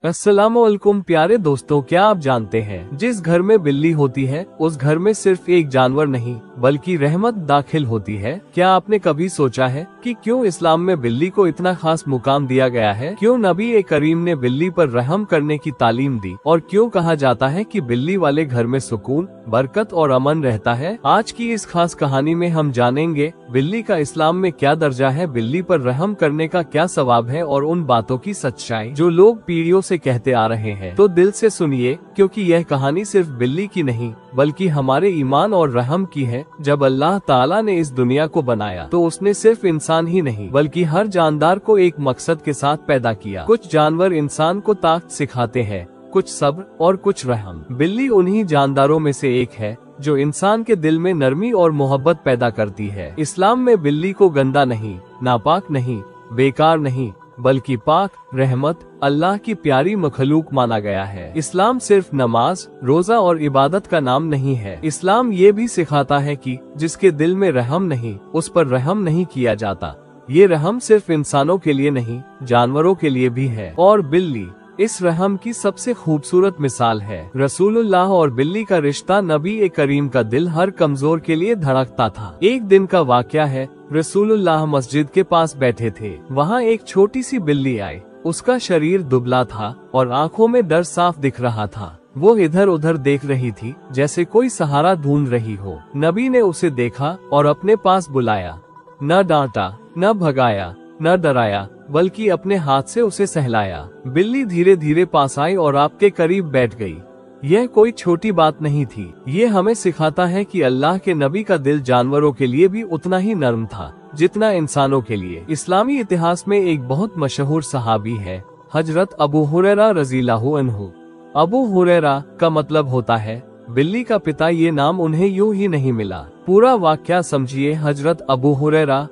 अस्सलामुअलैकुम प्यारे दोस्तों, क्या आप जानते हैं जिस घर में बिल्ली होती है उस घर में सिर्फ एक जानवर नहीं बल्कि रहमत दाखिल होती है। क्या आपने कभी सोचा है कि क्यों इस्लाम में बिल्ली को इतना खास मुकाम दिया गया है? क्यों नबी ए करीम ने बिल्ली पर रहम करने की तालीम दी और क्यों कहा जाता है कि बिल्ली वाले घर में सुकून, बरकत और अमन रहता है? आज की इस खास कहानी में हम जानेंगे बिल्ली का इस्लाम में क्या दर्जा है, बिल्ली पर रहम करने का क्या सवाब है और उन बातों की सच्चाई जो लोग पीढ़ियों से कहते आ रहे हैं। तो दिल से सुनिए, क्योंकि यह कहानी सिर्फ बिल्ली की नहीं बल्कि हमारे ईमान और रहम की है। जब अल्लाह ताला ने इस दुनिया को बनाया तो उसने सिर्फ इंसान ही नहीं बल्कि हर जानदार को एक मकसद के साथ पैदा किया। कुछ जानवर इंसान को ताकत सिखाते हैं, कुछ सब्र और कुछ रहम। बिल्ली उन्हीं जानदारों में से एक है जो इंसान के दिल में नरमी और मोहब्बत पैदा करती है। इस्लाम में बिल्ली को गंदा नहीं, नापाक नहीं, बेकार नहीं बल्कि पाक, रहमत, अल्लाह की प्यारी मखलूक माना गया है। इस्लाम सिर्फ नमाज, रोजा और इबादत का नाम नहीं है। इस्लाम ये भी सिखाता है कि जिसके दिल में रहम नहीं उस पर रहम नहीं किया जाता। ये रहम सिर्फ इंसानों के लिए नहीं, जानवरों के लिए भी है। और बिल्ली इस रहम की सबसे खूबसूरत मिसाल है। रसूलुल्लाह और बिल्ली का रिश्ता, नबी ए करीम का दिल हर कमजोर के लिए धड़कता था। एक दिन का वाकया है, रसूलुल्लाह मस्जिद के पास बैठे थे। वहाँ एक छोटी सी बिल्ली आई। उसका शरीर दुबला था और आंखों में डर साफ दिख रहा था। वो इधर उधर देख रही थी जैसे कोई सहारा ढूंढ रही हो। नबी ने उसे देखा और अपने पास बुलाया। न डांटा, न भगाया, न डराया, बल्कि अपने हाथ से उसे सहलाया। बिल्ली धीरे धीरे पास आई और आपके करीब बैठ गई। यह कोई छोटी बात नहीं थी। ये हमें सिखाता है कि अल्लाह के नबी का दिल जानवरों के लिए भी उतना ही नर्म था जितना इंसानों के लिए। इस्लामी इतिहास में एक बहुत मशहूर सहाबी है, हजरत अबू हुरैरा रज़ियल्लाहु अन्हु। अबू हुरैरा का मतलब होता है बिल्ली का पिता। ये नाम उन्हें यूं ही नहीं मिला। पूरा वाकया समझिए। हजरत अबू हुरैरा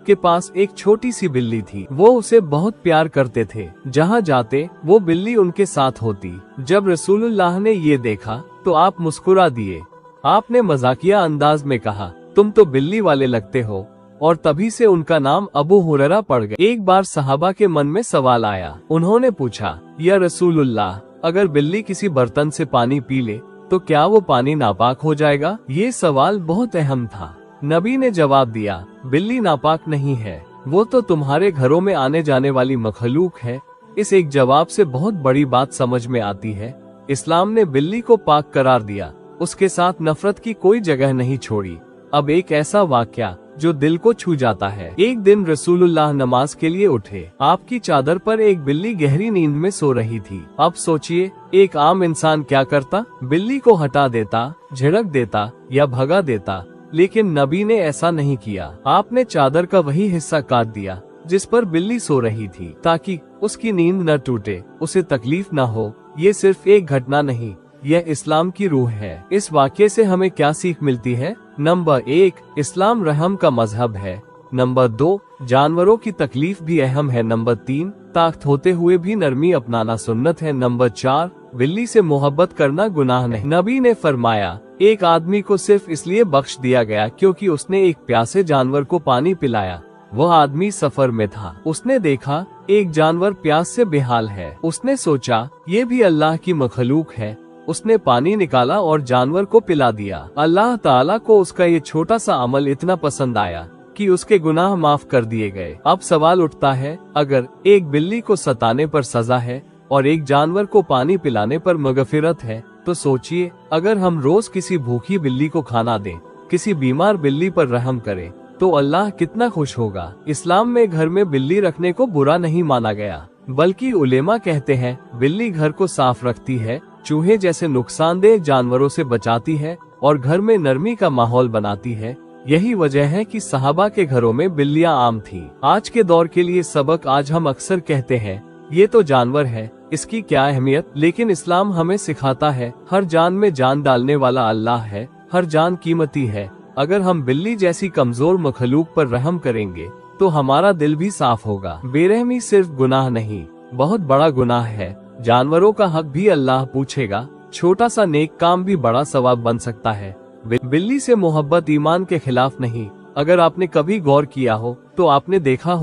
के पास एक छोटी सी बिल्ली थी। वो उसे बहुत प्यार करते थे। जहाँ जाते वो बिल्ली उनके साथ होती। जब रसूलुल्लाह ने ये देखा तो आप मुस्कुरा दिए। आपने मजाकिया अंदाज में कहा, तुम तो बिल्ली वाले लगते हो, और तभी से उनका नाम अबू हुरैरा पड़ गया। एक बार सहाबा के मन में सवाल आया। उन्होंने पूछा, या रसूलुल्लाह, अगर बिल्ली किसी बर्तन से पानी पी ले तो क्या वो पानी नापाक हो जाएगा? ये सवाल बहुत अहम था। नबी ने जवाब दिया, बिल्ली नापाक नहीं है, वो तो तुम्हारे घरों में आने जाने वाली मखलूक है। इस एक जवाब से बहुत बड़ी बात समझ में आती है। इस्लाम ने बिल्ली को पाक करार दिया, उसके साथ नफरत की कोई जगह नहीं छोड़ी। अब एक ऐसा वाकया जो दिल को छू जाता है। एक दिन रसूलुल्लाह नमाज के लिए उठे। आपकी चादर पर एक बिल्ली गहरी नींद में सो रही थी। अब सोचिए, एक आम इंसान क्या करता? बिल्ली को हटा देता, झिड़क देता या भगा देता, लेकिन नबी ने ऐसा नहीं किया। आपने चादर का वही हिस्सा काट दिया जिस पर बिल्ली सो रही थी, ताकि उसकी नींद न टूटे, उसे तकलीफ न हो। ये सिर्फ एक घटना नहीं, यह इस्लाम की रूह है। इस वाक्य से हमें क्या सीख मिलती है? नंबर 1, इस्लाम रहम का मजहब है। नंबर 2, जानवरों की तकलीफ भी अहम है। नंबर 3, ताकत होते हुए भी नरमी अपनाना सुन्नत है। नंबर 4, बिल्ली से मोहब्बत करना गुनाह नहीं। नबी ने फरमाया, एक आदमी को सिर्फ इसलिए बख्श दिया गया क्योंकि उसने एक प्यासे जानवर को पानी पिलाया। वह आदमी सफर में था। उसने देखा एक जानवर प्यास से बेहाल है। उसने सोचा ये भी अल्लाह की मखलूक है। उसने पानी निकाला और जानवर को पिला दिया। अल्लाह ताला को उसका ये छोटा सा अमल इतना पसंद आया कि उसके गुनाह माफ कर दिए गए। अब सवाल उठता है, अगर एक बिल्ली को सताने पर सजा है और एक जानवर को पानी पिलाने पर मगफिरत है, तो सोचिए अगर हम रोज किसी भूखी बिल्ली को खाना दें, किसी बीमार बिल्ली पर रहम करें, तो अल्लाह कितना खुश होगा। इस्लाम में घर में बिल्ली रखने को बुरा नहीं माना गया, बल्कि उलेमा कहते हैं बिल्ली घर को साफ रखती है, चूहे जैसे नुकसानदेह जानवरों से बचाती है और घर में नरमी का माहौल बनाती है। यही वजह है कि सहाबा के घरों में बिल्लियां आम थीं। आज के दौर के लिए सबक, आज हम अक्सर कहते हैं ये तो जानवर है, इसकी क्या अहमियत, लेकिन इस्लाम हमें सिखाता है हर जान में जान डालने वाला अल्लाह है, हर जान कीमती है। अगर हम बिल्ली जैसी कमजोर मखलूक पर रहम करेंगे तो हमारा दिल भी साफ होगा। बेरहमी सिर्फ गुनाह नहीं, बहुत बड़ा गुनाह है। जानवरों का हक भी अल्लाह पूछेगा। छोटा सा नेक काम भी बड़ा सवाब बन सकता है। बिल्ली से मोहब्बत ईमान के खिलाफ नहीं। अगर आपने कभी गौर किया हो तो आपने देखा हो